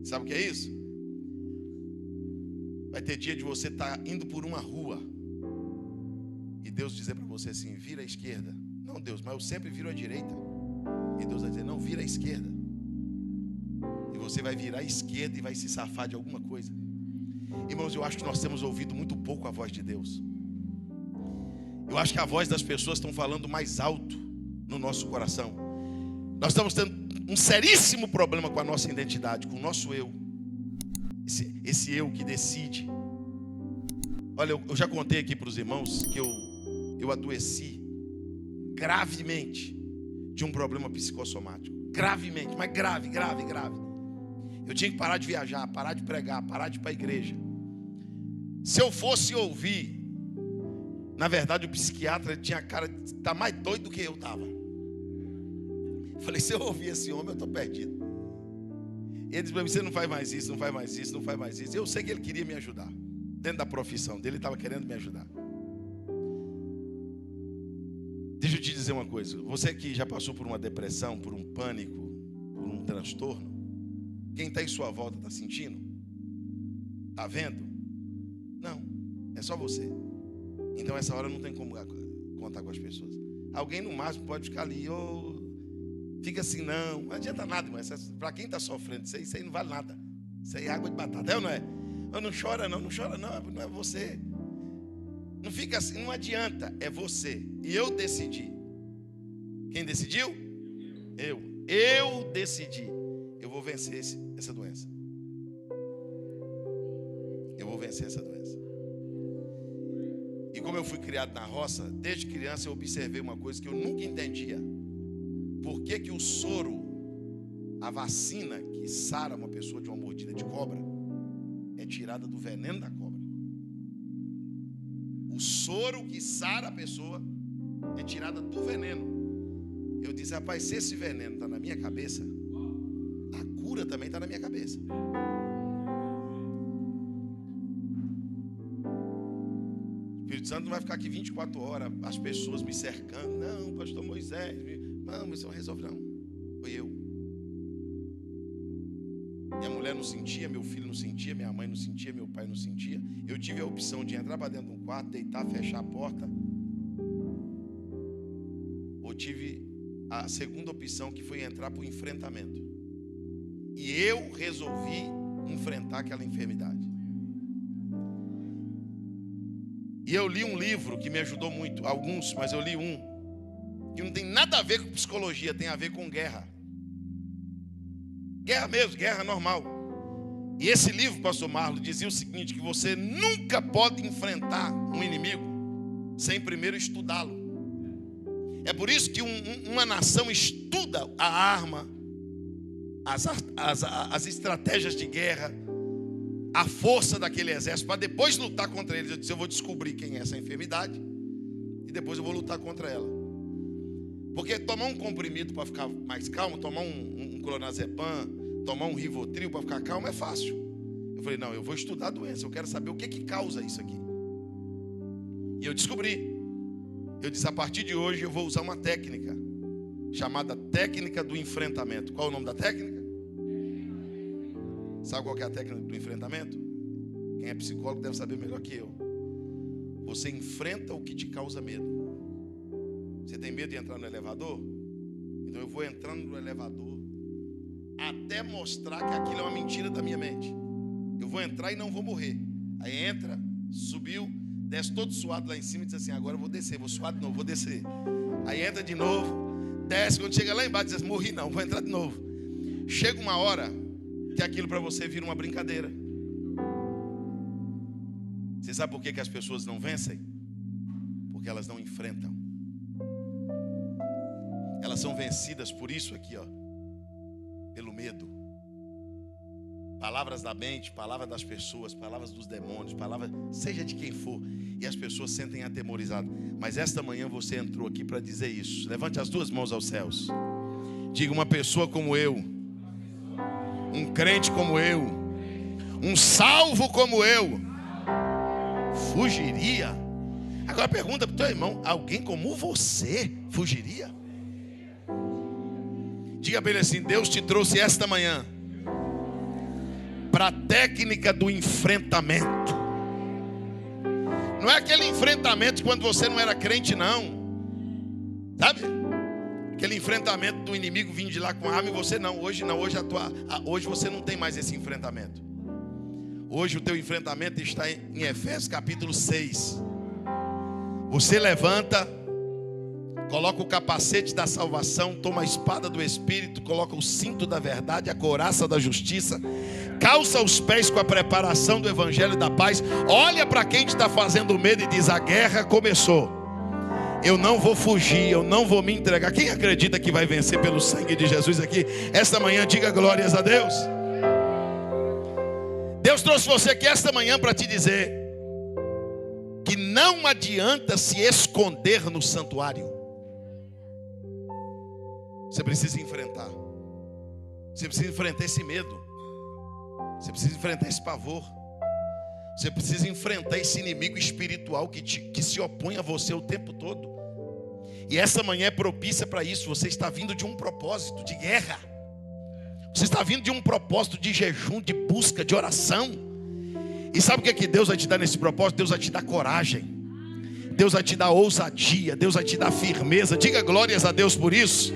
Sabe o que é isso? Vai ter dia de você estar indo por uma rua e Deus dizer para você assim: vira à esquerda. Não, Deus, mas eu sempre viro à direita. E Deus vai dizer: não, vira à esquerda. E você vai virar à esquerda e vai se safar de alguma coisa. Irmãos, eu acho que nós temos ouvido muito pouco a voz de Deus. Eu acho que a voz das pessoas estão falando mais alto no nosso coração. Nós estamos tendo um seríssimo problema com a nossa identidade, com o nosso eu. Esse eu que decide. Olha, eu já contei aqui para os irmãos que eu adoeci gravemente de um problema psicossomático. Gravemente, mas grave. Eu tinha que parar de viajar, parar de pregar, parar de ir para a igreja. Se eu fosse ouvir, na verdade o psiquiatra tinha a cara de estar mais doido do que eu estava. Falei: se eu ouvir esse homem, eu estou perdido. Ele disse para mim: você não faz mais isso, não faz mais isso, não faz mais isso. Eu sei que ele queria me ajudar. Dentro da profissão dele, ele estava querendo me ajudar. Deixa eu te dizer uma coisa. Você que já passou por uma depressão, por um pânico, por um transtorno, quem está em sua volta está sentindo? Está vendo? Não, é só você. Então essa hora não tem como contar com as pessoas. Alguém no máximo pode ficar ali: fica assim, não adianta nada, mas para quem está sofrendo, isso aí não vale nada. Isso aí é água de batata, é ou não é? Não chora não, não é você. Não fica assim, não adianta, é você. E eu decidi. Quem decidiu? Eu decidi. Eu vou vencer essa doença. Eu vou vencer essa doença. E como eu fui criado na roça, desde criança eu observei uma coisa que eu nunca entendia. Por que o soro, a vacina que sara uma pessoa de uma mordida de cobra, é tirada do veneno da cobra? O soro que sara a pessoa é tirada do veneno. Eu disse: rapaz, se esse veneno está na minha cabeça, a cura também está na minha cabeça. O Espírito Santo não vai ficar aqui 24 horas, as pessoas me cercando. Não, pastor Moisés, não, isso não resolve não. Foi eu. Minha mulher não sentia, meu filho não sentia, minha mãe não sentia, meu pai não sentia. Eu tive a opção de entrar para dentro de um quarto, deitar, fechar a porta. Ou tive a segunda opção, que foi entrar para o enfrentamento. E eu resolvi enfrentar aquela enfermidade. E eu li um livro que me ajudou muito, alguns, mas eu li um que não tem nada a ver com psicologia, tem a ver com guerra. Guerra mesmo, guerra normal. E esse livro, pastor Marlon, dizia o seguinte: que você nunca pode enfrentar um inimigo sem primeiro estudá-lo. É por isso que uma nação estuda a arma, as estratégias de guerra, a força daquele exército, para depois lutar contra eles. Eu disse, eu vou descobrir quem é essa enfermidade e depois eu vou lutar contra ela. Porque tomar um comprimido para ficar mais calmo, tomar um clonazepam, tomar um Rivotril para ficar calmo é fácil. Eu falei, não, eu vou estudar a doença, eu quero saber o que causa isso aqui. E eu descobri. Eu disse, a partir de hoje eu vou usar uma técnica chamada técnica do enfrentamento. Qual é o nome da técnica? Sabe qual que é a técnica do enfrentamento? Quem é psicólogo deve saber melhor que eu. Você enfrenta o que te causa medo. Você tem medo de entrar no elevador? Então eu vou entrando no elevador até mostrar que aquilo é uma mentira da minha mente. Eu vou entrar e não vou morrer. Aí entra, subiu, desce todo suado lá em cima e diz assim, agora eu vou descer, vou suar de novo, vou descer. Aí entra de novo, desce, quando chega lá embaixo diz assim, morri não, vou entrar de novo. Chega uma hora que aquilo para você vira uma brincadeira. Você sabe por que as pessoas não vencem? Porque elas não enfrentam. Elas são vencidas por isso aqui, ó, pelo medo. Palavras da mente, palavras das pessoas, palavras dos demônios, palavras, seja de quem for, e as pessoas sentem atemorizadas. Mas esta manhã você entrou aqui para dizer isso. Levante as duas mãos aos céus. Diga, uma pessoa como eu, um crente como eu, um salvo como eu, fugiria. Agora pergunta para o teu irmão, alguém como você fugiria? Diga para ele assim, Deus te trouxe esta manhã para a técnica do enfrentamento. Não é aquele enfrentamento quando você não era crente, não. Sabe? Aquele enfrentamento do inimigo vindo de lá com arma e você não. Hoje não, hoje você não tem mais esse enfrentamento. Hoje o teu enfrentamento está em Efésios capítulo 6. Você levanta, coloca o capacete da salvação, toma a espada do Espírito, coloca o cinto da verdade, a couraça da justiça, calça os pés com a preparação do Evangelho da paz, olha para quem te está fazendo medo e diz, a guerra começou. Eu não vou fugir, eu não vou me entregar. Quem acredita que vai vencer pelo sangue de Jesus aqui? Esta manhã diga glórias a Deus. Deus trouxe você aqui esta manhã para te dizer que não adianta se esconder no santuário. Você precisa enfrentar. Você precisa enfrentar esse medo. Você precisa enfrentar esse pavor. Você precisa enfrentar esse inimigo espiritual que se opõe a você o tempo todo. E essa manhã é propícia para isso. Você está vindo de um propósito de guerra. Você está vindo de um propósito de jejum, de busca, de oração. E sabe o que Deus vai te dar nesse propósito? Deus vai te dar coragem. Deus vai te dar ousadia. Deus vai te dar firmeza. Diga glórias a Deus por isso.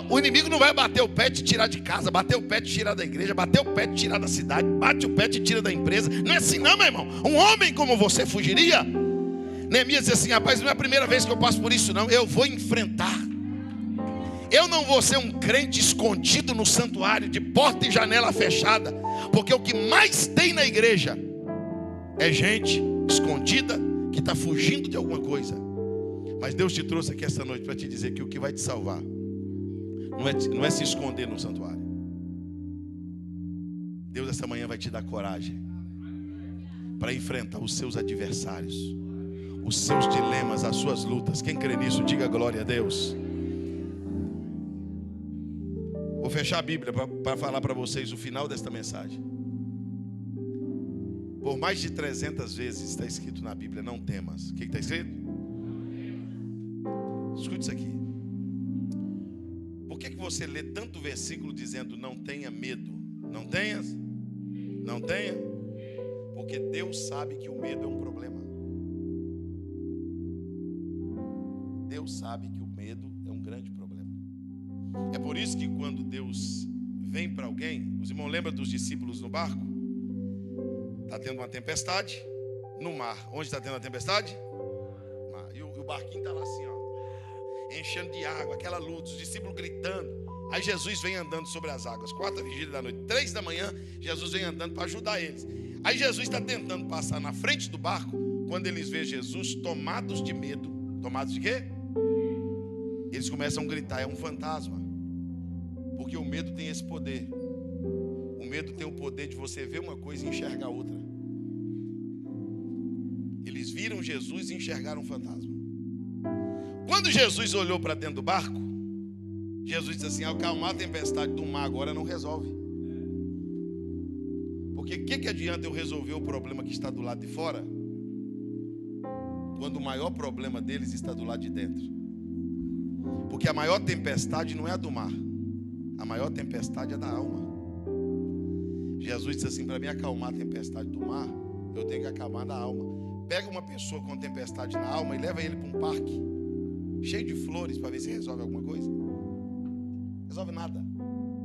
O inimigo não vai bater o pé e te tirar de casa, bater o pé e te tirar da igreja, bater o pé e te tirar da cidade, bate o pé e te tira da empresa. Não é assim não, meu irmão. Um homem como você fugiria? Neemias disse assim, rapaz, não é a primeira vez que eu passo por isso não. Eu vou enfrentar. Eu não vou ser um crente escondido no santuário, de porta e janela fechada. Porque o que mais tem na igreja é gente escondida que está fugindo de alguma coisa. Mas Deus te trouxe aqui esta noite para te dizer que o que vai te salvar não é se esconder no santuário. Deus esta manhã vai te dar coragem para enfrentar os seus adversários, os seus dilemas, as suas lutas. Quem crê nisso, diga glória a Deus. Vou fechar a Bíblia para falar para vocês o final desta mensagem. Por mais de 300 vezes está escrito na Bíblia, não temas. O que está escrito? Escute isso aqui. Por que você lê tanto versículo dizendo não tenha medo? Não tenhas? Não tenha? Porque Deus sabe que o medo é um problema. Deus sabe que o medo é um grande problema. É por isso que quando Deus vem para alguém, os irmãos lembram dos discípulos no barco? Está tendo uma tempestade no mar. Onde está tendo a tempestade? No mar. E o barquinho está lá assim, ó, enchendo de água, aquela luz, os discípulos gritando. Aí Jesus vem andando sobre as águas, 4 vigília da noite, 3 da manhã, Jesus vem andando para ajudar eles. Aí Jesus está tentando passar na frente do barco, quando eles veem Jesus tomados de medo. Tomados de quê? Eles começam a gritar, é um fantasma. Porque o medo tem esse poder. O medo tem o poder de você ver uma coisa e enxergar outra. Eles viram Jesus e enxergaram um fantasma. Quando Jesus olhou para dentro do barco, Jesus disse assim: acalmar a tempestade do mar agora não resolve. Porque o que adianta eu resolver o problema que está do lado de fora, quando o maior problema deles está do lado de dentro? Porque a maior tempestade não é a do mar, a maior tempestade é da alma. Jesus disse assim: para mim acalmar a tempestade do mar, eu tenho que acalmar da alma. Pega uma pessoa com tempestade na alma e leva ele para um parque cheio de flores para ver se resolve alguma coisa. Resolve nada.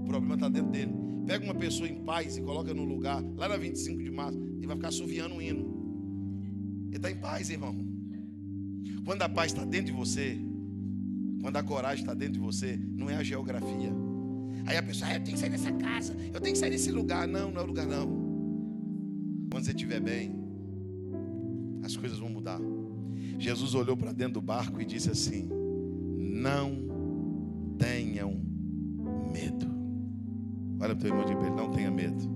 O problema está dentro dele. Pega uma pessoa em paz e coloca no lugar, lá na 25 de março, e vai ficar assoviando um hino. Ele está em paz, irmão. Quando a paz está dentro de você, quando a coragem está dentro de você, não é a geografia. Aí a pessoa: eu tenho que sair dessa casa, eu tenho que sair desse lugar. Não, não é o lugar não. Quando você estiver bem, as coisas vão mudar. Jesus olhou para dentro do barco e disse assim: não tenham medo. Olha para o teu irmão de perto: não tenha medo.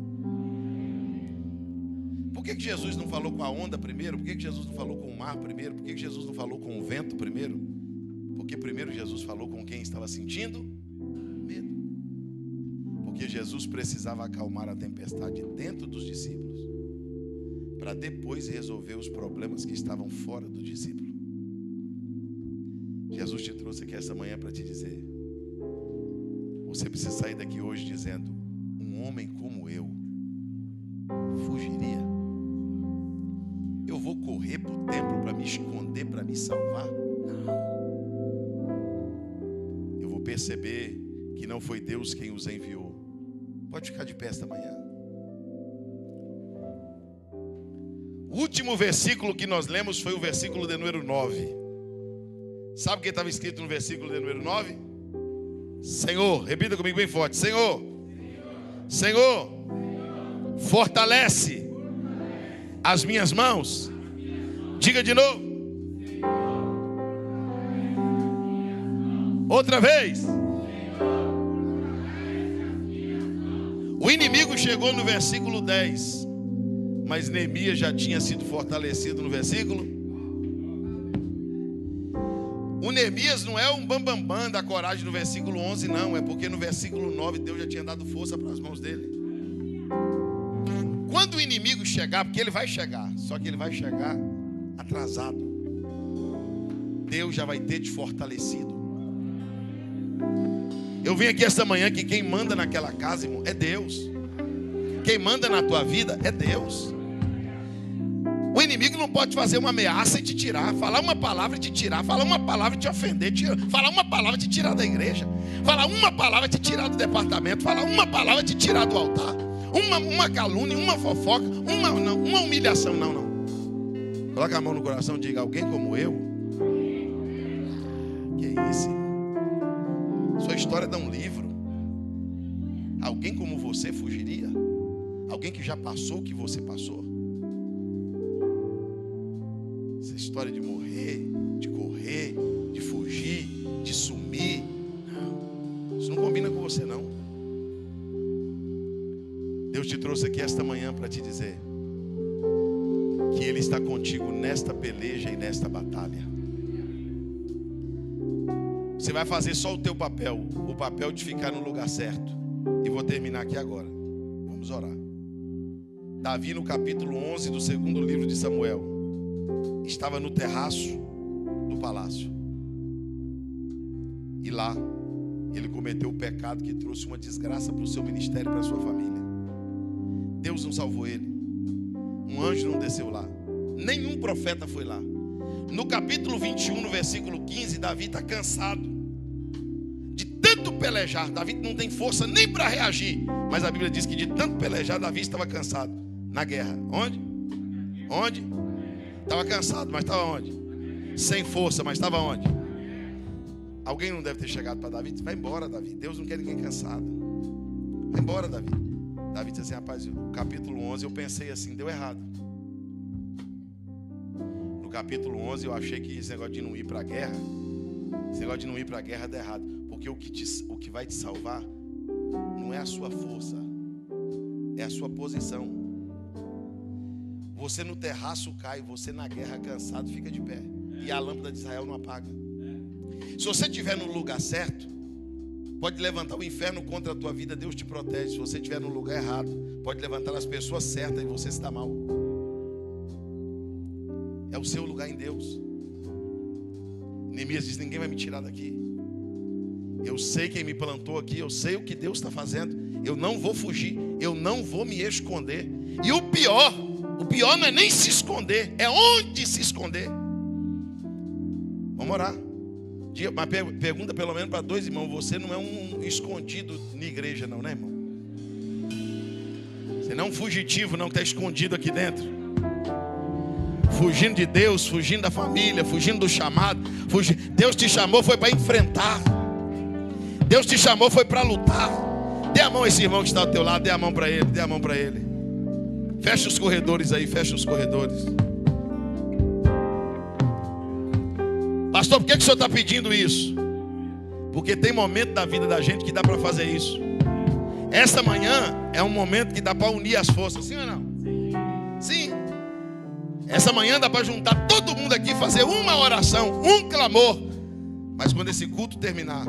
Por que Jesus não falou com a onda primeiro? Por que Jesus não falou com o mar primeiro? Por que Jesus não falou com o vento primeiro? Porque primeiro Jesus falou com quem estava sentindo medo. Porque Jesus precisava acalmar a tempestade dentro dos discípulos, para depois resolver os problemas que estavam fora do discípulo. Jesus te trouxe aqui essa manhã para te dizer: você precisa sair daqui hoje dizendo: um homem como eu fugiria. Eu vou correr para o templo para me esconder, para me salvar? Não. Eu vou perceber que não foi Deus quem os enviou. Pode ficar de pé esta manhã. O último versículo que nós lemos foi o versículo de número 9. Sabe o que estava escrito no versículo de número 9? Senhor, repita comigo bem forte: Senhor, Senhor, fortalece as minhas mãos. Diga de novo. Outra vez. O inimigo chegou no versículo 10, mas Neemias já tinha sido fortalecido no versículo. O Neemias não é um bambambam da coragem no versículo 11, não. É porque no versículo 9 Deus já tinha dado força para as mãos dele. Quando o inimigo chegar, porque ele vai chegar, só que ele vai chegar atrasado, Deus já vai ter te fortalecido. Eu vim aqui esta manhã que quem manda naquela casa, irmão, é Deus. Quem manda na tua vida é Deus. O inimigo não pode fazer uma ameaça e te tirar, falar uma palavra e te tirar, falar uma palavra e te ofender, falar uma palavra e te tirar da igreja, falar uma palavra e te tirar do departamento, falar uma palavra e te tirar do altar, uma calúnia, uma fofoca, uma humilhação. Não. Coloca a mão no coração e diga: alguém como eu. Que é isso, irmão? Sua história dá um livro. Alguém como você fugiria? Alguém que já passou o que você passou? Essa história de morrer, de correr, de fugir, de sumir, não, isso não combina com você, não. Deus te trouxe aqui esta manhã para te dizer que Ele está contigo nesta peleja e nesta batalha. Você vai fazer só o teu papel, o papel de ficar no lugar certo. E vou terminar aqui agora. Vamos orar. Davi, no capítulo 11 do segundo livro de Samuel, estava no terraço do palácio. E lá, ele cometeu o pecado que trouxe uma desgraça para o seu ministério e para a sua família. Deus não salvou ele. Um anjo não desceu lá. Nenhum profeta foi lá. No capítulo 21, no versículo 15, Davi está cansado de tanto pelejar. Davi não tem força nem para reagir. Mas a Bíblia diz que de tanto pelejar, Davi estava cansado. Na guerra. Onde? Estava cansado, mas estava onde? Sem força, mas estava onde? Alguém não deve ter chegado para Davi e disse: vai embora, Davi. Deus não quer ninguém cansado. Vai embora, Davi. Davi disse assim: rapaz, no capítulo 11 eu pensei assim, deu errado. No capítulo 11 eu achei que esse negócio de não ir para a guerra, dá errado. Porque o que vai te salvar não é a sua força, a sua posição. Você no terraço cai, você na guerra cansado fica de pé. E a lâmpada de Israel não apaga. Se você estiver no lugar certo, pode levantar o inferno contra a tua vida, Deus te protege. Se você estiver no lugar errado, pode levantar as pessoas certas e você está mal. É o seu lugar em Deus. Neemias diz: ninguém vai me tirar daqui. Eu sei quem me plantou aqui, eu sei o que Deus está fazendo. Eu não vou fugir, eu não vou me esconder. E o pior não é nem se esconder, é onde se esconder. Vamos orar. Mas pergunta pelo menos para 2 irmãos: você não é um escondido na igreja não, né, irmão? Você não é um fugitivo não, que está escondido aqui dentro, fugindo de Deus, fugindo da família, fugindo do chamado. Deus te chamou foi para enfrentar. Deus te chamou foi para lutar. Dê a mão a esse irmão que está ao teu lado, dê a mão para ele, dê a mão para ele. Fecha os corredores aí, fecha os corredores. Pastor, por que o senhor está pedindo isso? Porque tem momento da vida da gente que dá para fazer isso. Essa manhã é um momento que dá para unir as forças, sim ou não? Sim. Essa manhã dá para juntar todo mundo aqui, fazer uma oração, um clamor. Mas quando esse culto terminar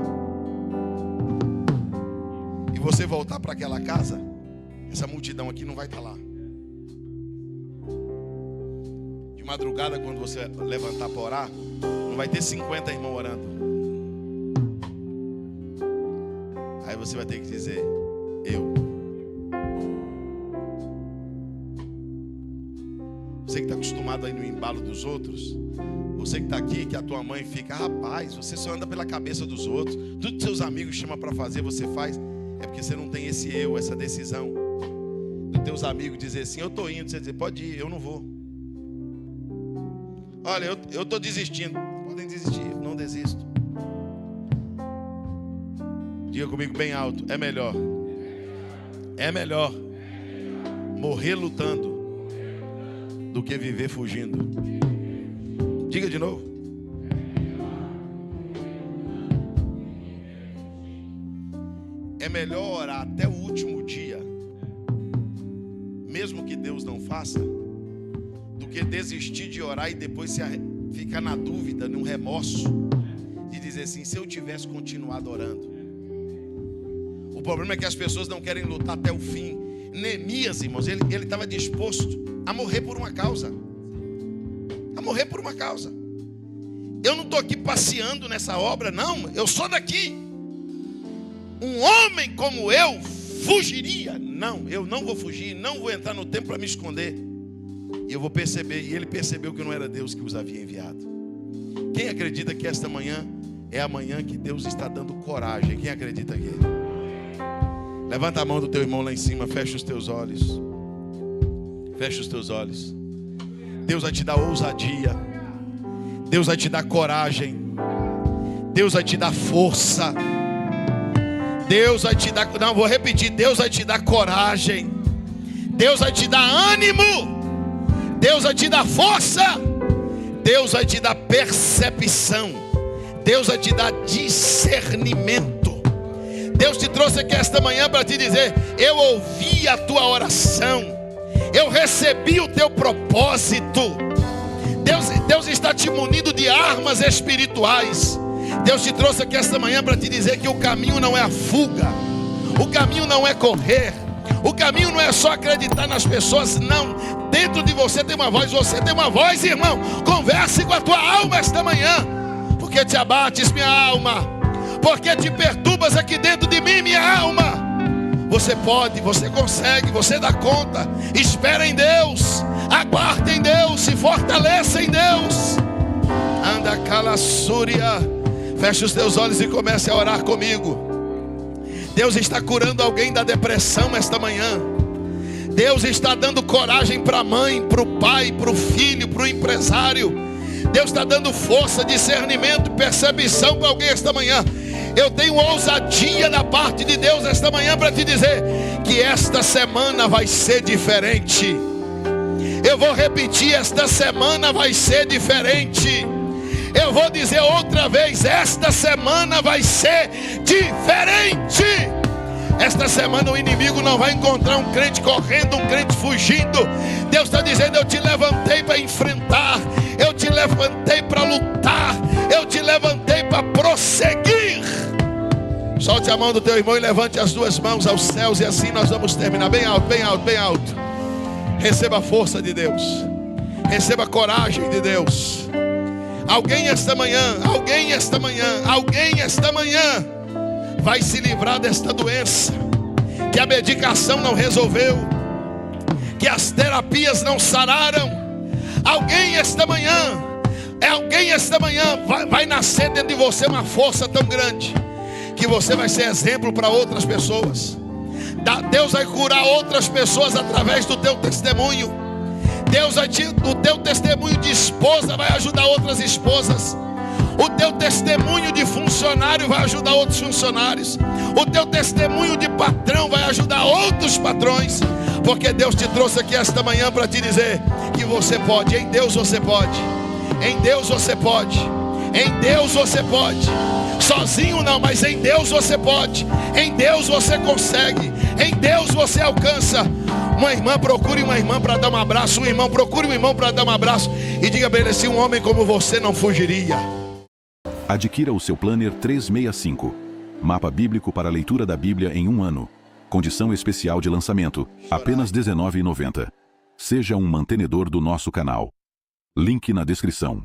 e você voltar para aquela casa, essa multidão aqui não vai estar lá. De madrugada, quando você levantar para orar, não vai ter 50 irmãos orando. Aí você vai ter que dizer: eu. Você que está acostumado aí no embalo dos outros, você que está aqui, que a tua mãe fica: rapaz, você só anda pela cabeça dos outros, tudo que seus amigos chamam para fazer, você faz. É porque você não tem esse eu, essa decisão. Dos teus amigos dizer assim: eu estou indo, você dizer: pode ir, eu não vou. Olha, eu estou desistindo. Podem desistir, eu não desisto. Diga comigo bem alto: é melhor morrer lutando do que viver fugindo. Diga de novo. É melhor orar até o último dia, mesmo que Deus não faça, do que desistir de orar e depois ficar na dúvida, num remorso, de dizer assim: se eu tivesse continuado orando. O problema é que as pessoas não querem lutar até o fim. Neemias, irmãos, ele estava disposto a morrer por uma causa. A morrer por uma causa. Eu não estou aqui passeando nessa obra, não. Eu sou daqui. Um homem como eu fugiria? Não, eu não vou fugir, não vou entrar no templo para me esconder. E eu vou perceber, e ele percebeu que não era Deus que os havia enviado. Quem acredita que esta manhã é a manhã que Deus está dando coragem? Quem acredita aqui? Levanta a mão do teu irmão lá em cima, fecha os teus olhos. Fecha os teus olhos. Deus vai te dar ousadia. Deus vai te dar coragem. Deus vai te dar força. Deus vai te dar... Não, vou repetir. Deus vai te dar coragem. Deus vai te dar ânimo. Deus vai te dar força. Deus vai te dar percepção. Deus vai te dar discernimento. Deus te trouxe aqui esta manhã para te dizer: eu ouvi a tua oração, eu recebi o teu propósito. Deus está te munindo de armas espirituais. Deus te trouxe aqui esta manhã para te dizer que o caminho não é a fuga, o caminho não é correr, o caminho não é só acreditar nas pessoas, não. Dentro de você tem uma voz, você tem uma voz, irmão. Converse com a tua alma esta manhã. Porque te abates, minha alma? Porque te perturbas aqui dentro de mim, minha alma? Você pode, você consegue, você dá conta. Espera em Deus, aguarda em Deus, se fortaleça em Deus. Anda calassúria. Feche os teus olhos e comece a orar comigo. Deus está curando alguém da depressão esta manhã. Deus está dando coragem para a mãe, para o pai, para o filho, para o empresário. Deus está dando força, discernimento, percepção para alguém esta manhã. Eu tenho ousadia da parte de Deus esta manhã para te dizer que esta semana vai ser diferente. Eu vou repetir: esta semana vai ser diferente. Eu vou dizer outra vez: esta semana vai ser diferente. Esta semana o inimigo não vai encontrar um crente correndo, um crente fugindo. Deus está dizendo: eu te levantei para enfrentar, eu te levantei para lutar, eu te levantei para prosseguir. Solte a mão do teu irmão e levante as duas mãos aos céus, e assim nós vamos terminar. Bem alto, bem alto, bem alto. Receba a força de Deus, receba a coragem de Deus. Alguém esta manhã vai se livrar desta doença que a medicação não resolveu, que as terapias não sararam. Alguém esta manhã vai nascer dentro de você uma força tão grande que você vai ser exemplo para outras pessoas. Deus vai curar outras pessoas através do teu testemunho. O teu testemunho de esposa vai ajudar outras esposas. O teu testemunho de funcionário vai ajudar outros funcionários. O teu testemunho de patrão vai ajudar outros patrões. Porque Deus te trouxe aqui esta manhã para te dizer que você pode. Em Deus você pode. Em Deus você pode. Em Deus você pode. Sozinho não, mas em Deus você pode. Em Deus você consegue. Em Deus você alcança. Uma irmã procure uma irmã para dar um abraço. Um irmão procure um irmão para dar um abraço. E diga para ele assim: um homem como você não fugiria. Adquira o seu Planner 365. Mapa bíblico para a leitura da Bíblia em um ano. Condição especial de lançamento, apenas R$ 19,90. Seja um mantenedor do nosso canal. Link na descrição.